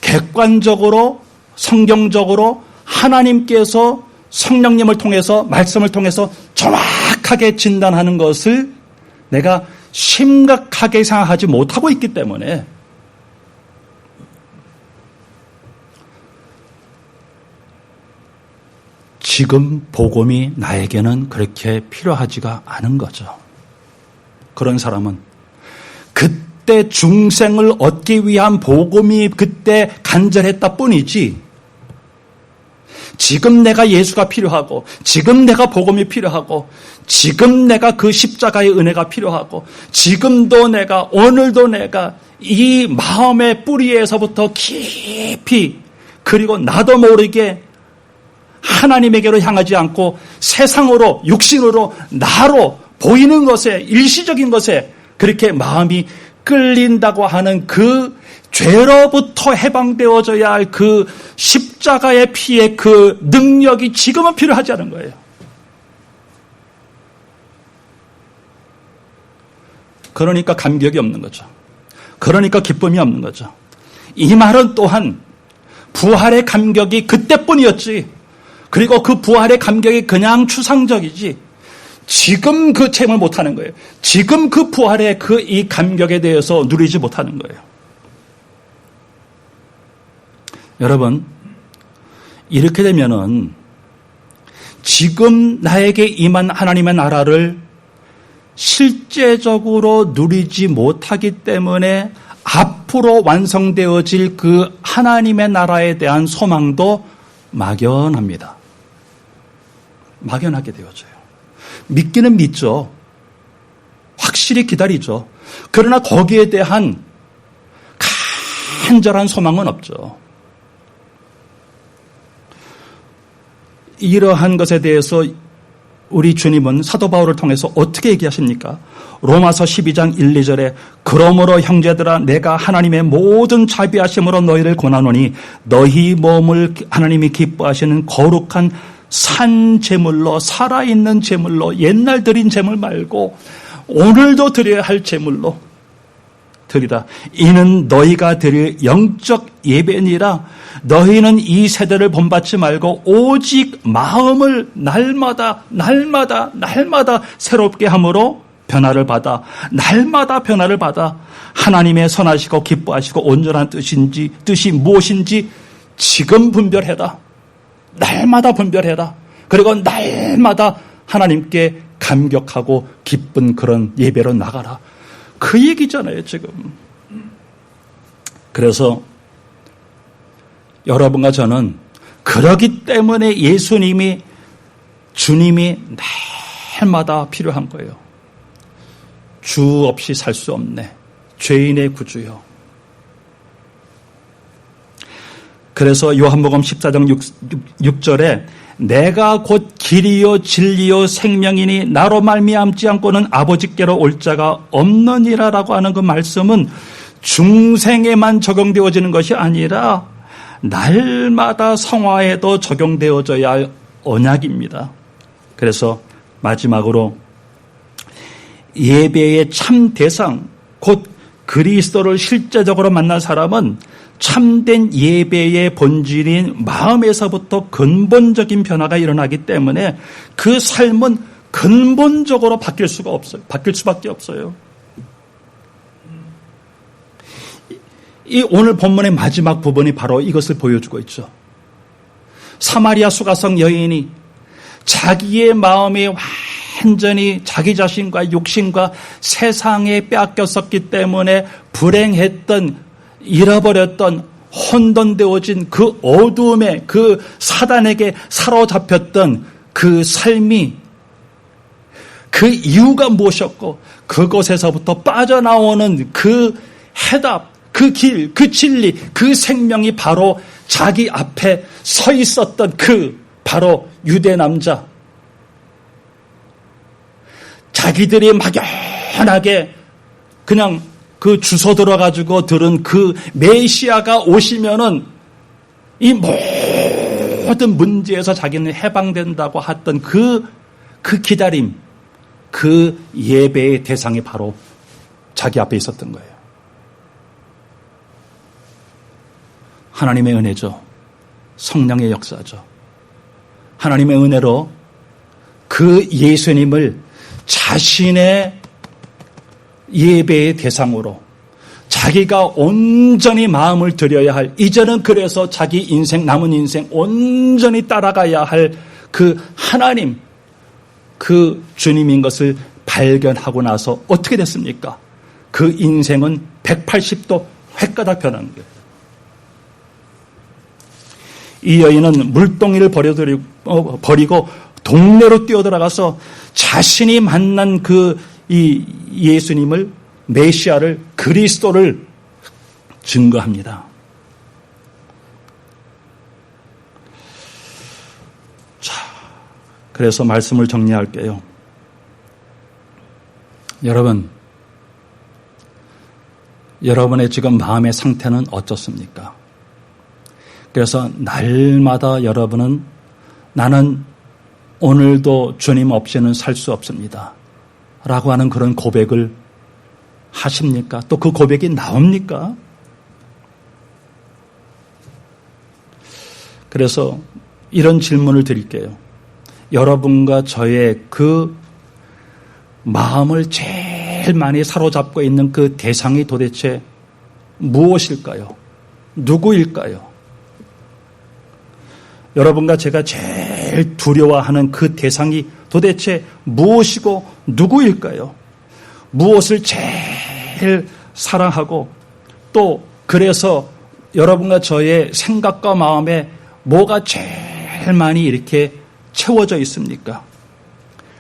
객관적으로 성경적으로 하나님께서 성령님을 통해서 말씀을 통해서 정확하게 진단하는 것을 내가 심각하게 생각하지 못하고 있기 때문에 지금 복음이 나에게는 그렇게 필요하지가 않은 거죠. 그런 사람은 그때 중생을 얻기 위한 복음이 그때 간절했다 뿐이지 지금 내가 예수가 필요하고 지금 내가 복음이 필요하고 지금 내가 그 십자가의 은혜가 필요하고 지금도 내가 오늘도 내가 이 마음의 뿌리에서부터 깊이 그리고 나도 모르게 하나님에게로 향하지 않고 세상으로 육신으로 나로 보이는 것에 일시적인 것에 그렇게 마음이 끌린다고 하는 그 죄로부터 해방되어져야 할 그 십자가의 피의 그 능력이 지금은 필요하지 않은 거예요. 그러니까 감격이 없는 거죠. 그러니까 기쁨이 없는 거죠. 이 말은 또한 부활의 감격이 그때뿐이었지. 그리고 그 부활의 감격이 그냥 추상적이지. 지금 그 체험을 못하는 거예요. 지금 그 부활의 이 감격에 대해서 누리지 못하는 거예요. 여러분, 이렇게 되면은 지금 나에게 임한 하나님의 나라를 실제적으로 누리지 못하기 때문에 앞으로 완성되어질 그 하나님의 나라에 대한 소망도 막연합니다. 막연하게 되어져요. 믿기는 믿죠. 확실히 기다리죠. 그러나 거기에 대한 간절한 소망은 없죠. 이러한 것에 대해서 우리 주님은 사도 바울을 통해서 어떻게 얘기하십니까? 로마서 12장 1, 2절에 그러므로 형제들아 내가 하나님의 모든 자비하심으로 너희를 권하노니 너희 몸을 하나님이 기뻐하시는 거룩한 산 제물로 살아있는 제물로 옛날 드린 제물 말고 오늘도 드려야 할 제물로 드리라. 이는 너희가 드릴 영적 예배니라. 너희는 이 세대를 본받지 말고 오직 마음을 날마다 새롭게 함으로 변화를 받아 날마다 변화를 받아 하나님의 선하시고 기뻐하시고 온전한 뜻이 무엇인지 지금 분별해라. 날마다 분별해라. 그리고 날마다 하나님께 감격하고 기쁜 그런 예배로 나가라. 그 얘기잖아요, 지금. 그래서 여러분과 저는 그러기 때문에 주님이 날마다 필요한 거예요. 주 없이 살 수 없네. 죄인의 구주요. 그래서 요한복음 14장 6절에 내가 곧 길이요 진리요 생명이니 나로 말미암지 않고는 아버지께로 올 자가 없느니라라고 하는 그 말씀은 중생에만 적용되어지는 것이 아니라 날마다 성화에도 적용되어져야 할 언약입니다. 그래서 마지막으로 예배의 참 대상 곧 그리스도를 실제적으로 만난 사람은 참된 예배의 본질인 마음에서부터 근본적인 변화가 일어나기 때문에 그 삶은 근본적으로 바뀔 수밖에 없어요. 이 오늘 본문의 마지막 부분이 바로 이것을 보여주고 있죠. 사마리아 수가성 여인이 자기의 마음이 완전히 자기 자신과 육신과 세상에 빼앗겼었기 때문에 불행했던 잃어버렸던 혼돈되어진 그 어두움에 그 사단에게 사로잡혔던 그 삶이 그 이유가 무엇이었고 그곳에서부터 빠져나오는 그 해답, 그 길, 그 진리, 그 생명이 바로 자기 앞에 서 있었던 그 바로 유대 남자. 자기들이 막연하게 그냥 그 주소 들어가지고 들은 그 메시아가 오시면은 이 모든 문제에서 자기는 해방된다고 했던 그 기다림, 그 예배의 대상이 바로 자기 앞에 있었던 거예요. 하나님의 은혜죠. 성령의 역사죠. 하나님의 은혜로 그 예수님을 자신의 예배의 대상으로 자기가 온전히 마음을 들여야 할, 이제는 그래서 자기 인생, 남은 인생 온전히 따라가야 할 그 하나님, 그 주님인 것을 발견하고 나서 어떻게 됐습니까? 그 인생은 180도 획가닥 변한 거예요. 이 여인은 물동이를 버리고 동네로 뛰어들어가서 자신이 만난 이 예수님을, 메시아를, 그리스도를 증거합니다. 자, 그래서 말씀을 정리할게요. 여러분의 지금 마음의 상태는 어떻습니까? 그래서 날마다 여러분은 나는 오늘도 주님 없이는 살 수 없습니다 라고 하는 그런 고백을 하십니까? 또 그 고백이 나옵니까? 그래서 이런 질문을 드릴게요. 여러분과 저의 그 마음을 제일 많이 사로잡고 있는 그 대상이 도대체 무엇일까요? 누구일까요? 여러분과 제가 제일 두려워하는 그 대상이 도대체 무엇이고 누구일까요? 무엇을 제일 사랑하고 또 그래서 여러분과 저의 생각과 마음에 뭐가 제일 많이 이렇게 채워져 있습니까?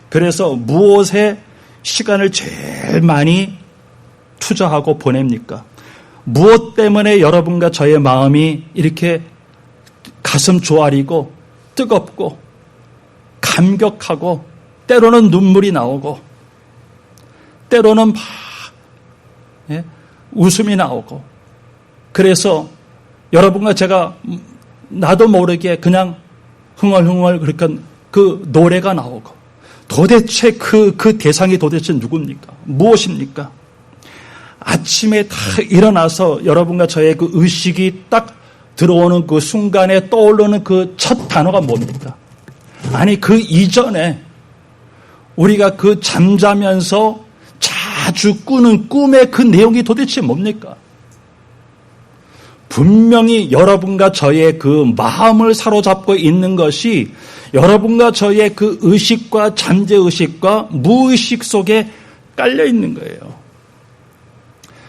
그래서 무엇에 시간을 제일 많이 투자하고 보냅니까? 무엇 때문에 여러분과 저의 마음이 이렇게 가슴 조아리고 뜨겁고 감격하고 때로는 눈물이 나오고 때로는 막 웃음이 나오고 그래서 여러분과 제가 나도 모르게 그냥 흥얼흥얼 그러니까 그 노래가 나오고 도대체 그 대상이 도대체 누굽니까? 무엇입니까? 아침에 다 일어나서 여러분과 저의 그 의식이 딱 들어오는 그 순간에 떠오르는 그 첫 단어가 뭡니까? 아니 그 이전에 우리가 그 잠자면서 자주 꾸는 꿈의 그 내용이 도대체 뭡니까? 분명히 여러분과 저의 그 마음을 사로잡고 있는 것이 여러분과 저의 그 의식과 잠재의식과 무의식 속에 깔려 있는 거예요.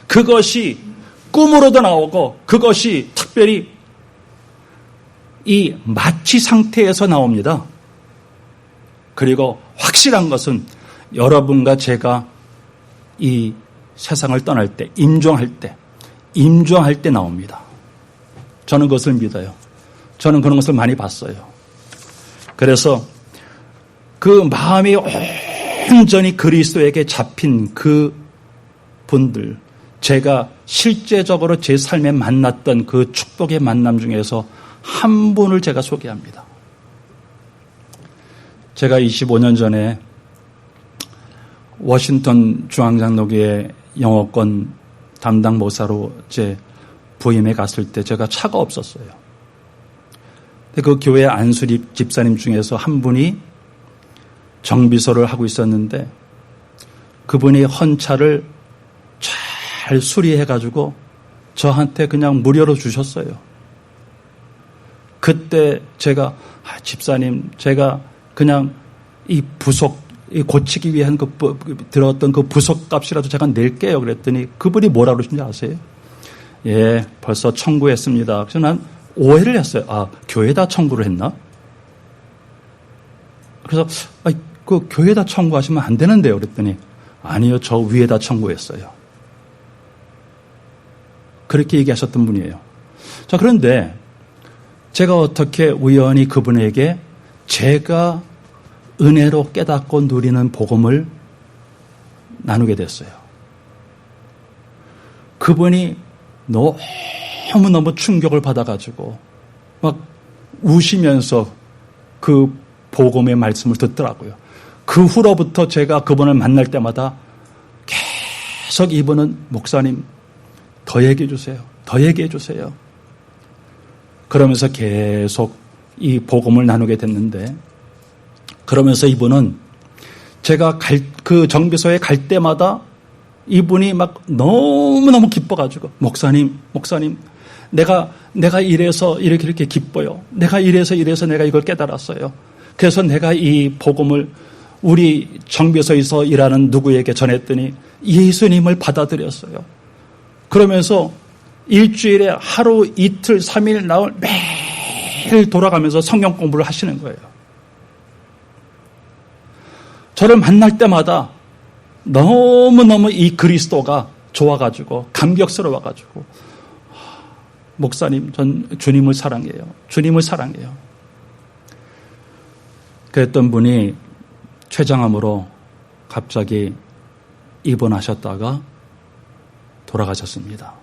그것이 꿈으로도 나오고 그것이 특별히 이 마취 상태에서 나옵니다. 그리고 확실한 것은 여러분과 제가 이 세상을 떠날 때, 임종할 때 나옵니다. 저는 그것을 믿어요. 저는 그런 것을 많이 봤어요. 그래서 그 마음이 온전히 그리스도에게 잡힌 그 분들, 제가 실제적으로 제 삶에 만났던 그 축복의 만남 중에서 한 분을 제가 소개합니다. 제가 25년 전에 워싱턴 중앙장로교회 영어권 담당 목사로 제 부임에 갔을 때 제가 차가 없었어요. 그 교회 안수립 집사님 중에서 한 분이 정비소를 하고 있었는데 그분이 헌차를 잘 수리해가지고 저한테 그냥 무료로 주셨어요. 그때 제가 집사님 제가 그냥 이 부속 고치기 위한 들었던 그 부속 값이라도 제가 낼게요. 그랬더니 그분이 뭐라 그러신지 아세요? 예, 벌써 청구했습니다. 그래서 난 오해를 했어요. 아, 교회에다 청구를 했나? 그래서 그 교회에다 청구하시면 안 되는데요. 그랬더니 아니요, 저 위에다 청구했어요. 그렇게 얘기하셨던 분이에요. 자, 그런데 제가 어떻게 우연히 그분에게 제가 은혜로 깨닫고 누리는 복음을 나누게 됐어요. 그분이 너무너무 충격을 받아가지고 막 우시면서 그 복음의 말씀을 듣더라고요. 그 후로부터 제가 그분을 만날 때마다 계속 이분은 목사님 더 얘기해 주세요. 더 얘기해 주세요. 그러면서 계속 이 복음을 나누게 됐는데, 그러면서 이분은 제가 그 정비소에 갈 때마다 이분이 막 너무너무 기뻐가지고 목사님 내가 이래서 이렇게 기뻐요. 내가 이래서 내가 이걸 깨달았어요. 그래서 내가 이 복음을 우리 정비소에서 일하는 누구에게 전했더니 예수님을 받아들였어요. 그러면서 일주일에 하루, 이틀, 3일, 나흘 매일 돌아가면서 성경 공부를 하시는 거예요. 저를 만날 때마다 너무너무 이 그리스도가 좋아가지고 감격스러워가지고 목사님 전 주님을 사랑해요. 주님을 사랑해요. 그랬던 분이 췌장암으로 갑자기 입원하셨다가 돌아가셨습니다.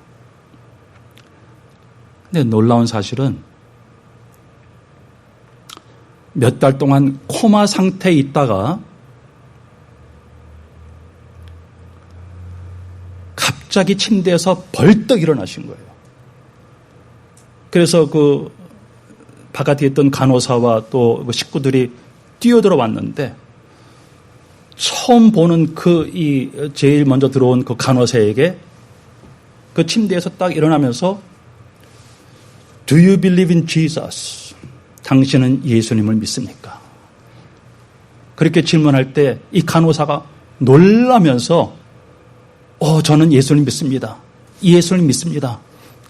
근데 놀라운 사실은 몇 달 동안 코마 상태에 있다가 갑자기 침대에서 벌떡 일어나신 거예요. 그래서 그 바깥에 있던 간호사와 또 식구들이 뛰어들어 왔는데 처음 보는 제일 먼저 들어온 그 간호사에게 그 침대에서 딱 일어나면서 Do you believe in Jesus? 당신은 예수님을 믿습니까? 그렇게 질문할 때 이 간호사가 놀라면서 저는 예수님 믿습니다. 예수님 믿습니다.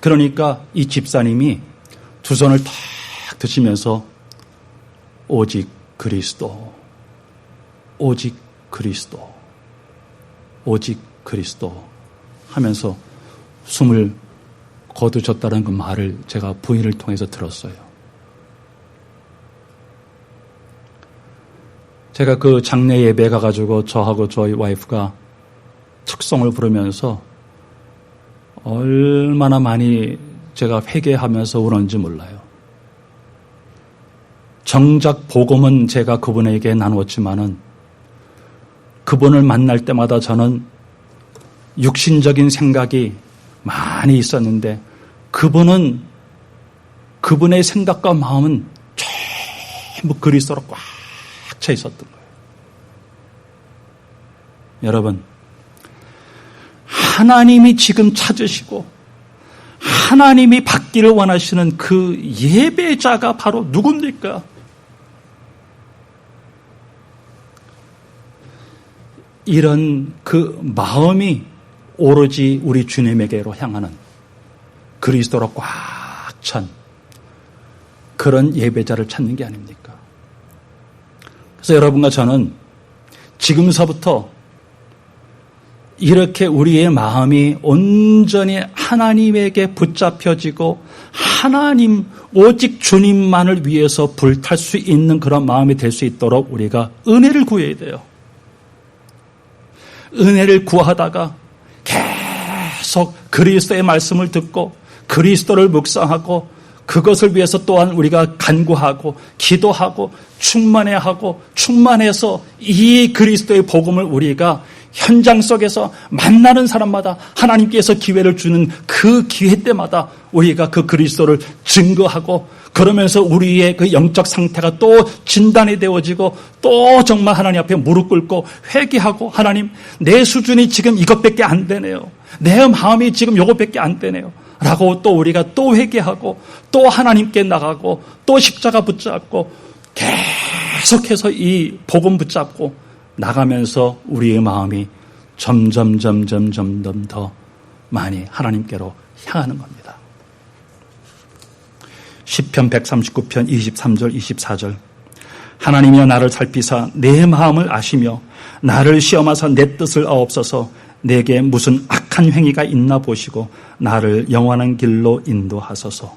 그러니까 이 집사님이 두 손을 탁 드시면서 오직 그리스도, 오직 그리스도, 오직 그리스도 하면서 숨을 거두셨다는 그 말을 제가 부인을 통해서 들었어요. 제가 그 장례 예배 가가지고 저하고 저희 와이프가 특송을 부르면서 얼마나 많이 제가 회개하면서 울었는지 몰라요. 정작 복음은 제가 그분에게 나누었지만은 그분을 만날 때마다 저는 육신적인 생각이 많이 있었는데 그분의 생각과 마음은 전부 그리스도로 꽉 차 있었던 거예요. 여러분, 하나님이 지금 찾으시고 하나님이 받기를 원하시는 그 예배자가 바로 누굽니까? 이런 그 마음이 오로지 우리 주님에게로 향하는 그리스도로 꽉 찬 그런 예배자를 찾는 게 아닙니까? 그래서 여러분과 저는 지금서부터 이렇게 우리의 마음이 온전히 하나님에게 붙잡혀지고 하나님 오직 주님만을 위해서 불탈 수 있는 그런 마음이 될 수 있도록 우리가 은혜를 구해야 돼요. 은혜를 구하다가 계속 그리스도의 말씀을 듣고 그리스도를 묵상하고 그것을 위해서 또한 우리가 간구하고 기도하고 충만해야 하고 충만해서 이 그리스도의 복음을 우리가 현장 속에서 만나는 사람마다 하나님께서 기회를 주는 그 기회 때마다 우리가 그 그리스도를 증거하고 그러면서 우리의 그 영적 상태가 또 진단이 되어지고 또 정말 하나님 앞에 무릎 꿇고 회개하고 하나님 내 수준이 지금 이것밖에 안 되네요. 내 마음이 지금 이것밖에 안 되네요. 라고 또 우리가 또 회개하고 또 하나님께 나가고 또 십자가 붙잡고 계속해서 이 복음 붙잡고 나가면서 우리의 마음이 점점 더 많이 하나님께로 향하는 겁니다. 시편 139편 23절 24절 하나님이여 나를 살피사 내 마음을 아시며 나를 시험하사 내 뜻을 아옵소서 내게 무슨 악한 행위가 있나 보시고 나를 영원한 길로 인도하소서.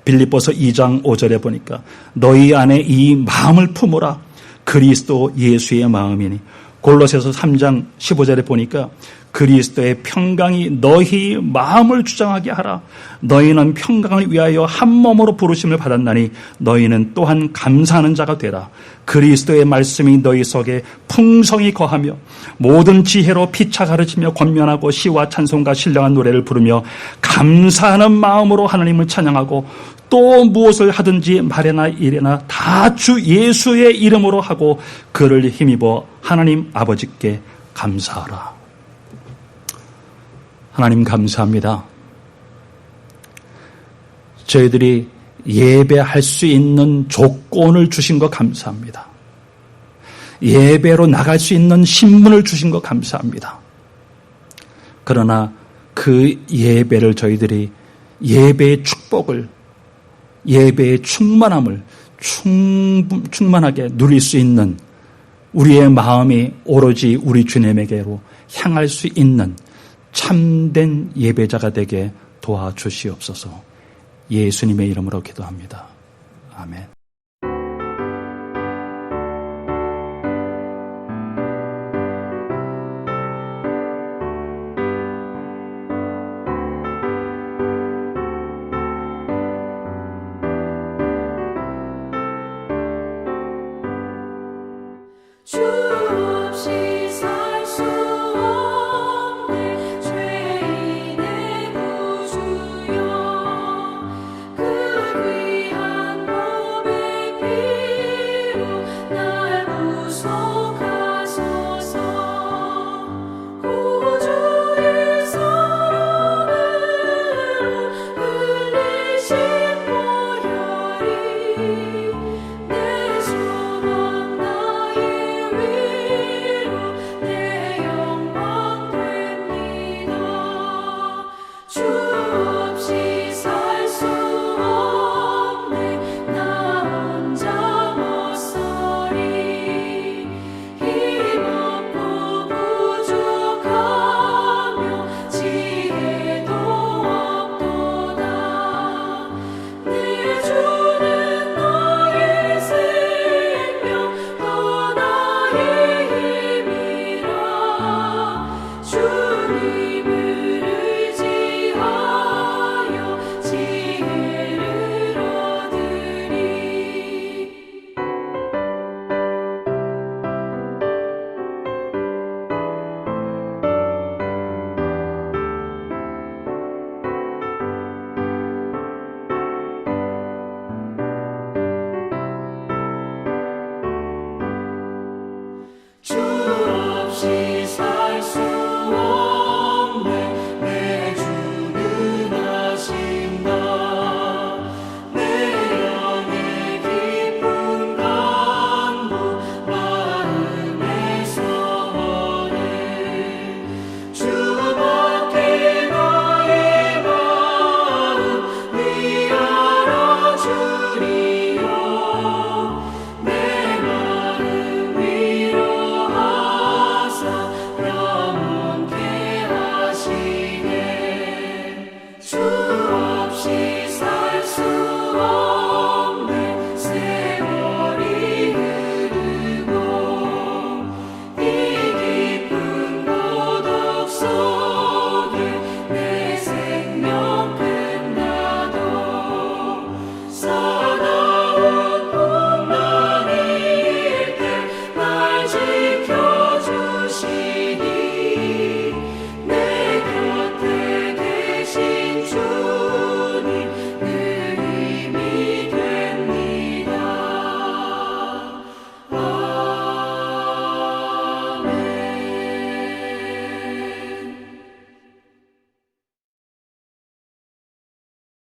빌립보서 2장 5절에 보니까 너희 안에 이 마음을 품으라 그리스도 예수의 마음이니 골로새서 3장 15절에 보니까 그리스도의 평강이 너희 마음을 주장하게 하라. 너희는 평강을 위하여 한 몸으로 부르심을 받았나니 너희는 또한 감사하는 자가 되라. 그리스도의 말씀이 너희 속에 풍성히 거하며 모든 지혜로 피차 가르치며 권면하고 시와 찬송과 신령한 노래를 부르며 감사하는 마음으로 하나님을 찬양하고 또 무엇을 하든지 말이나 일이나 다 주 예수의 이름으로 하고 그를 힘입어 하나님 아버지께 감사하라. 하나님 감사합니다. 저희들이 예배할 수 있는 조건을 주신 거 감사합니다. 예배로 나갈 수 있는 신분을 주신 거 감사합니다. 그러나 그 예배를 저희들이 예배의 축복을, 예배의 충만함을 충만하게 누릴 수 있는 우리의 마음이 오로지 우리 주님에게로 향할 수 있는 참된 예배자가 되게 도와주시옵소서. 예수님의 이름으로 기도합니다. 아멘.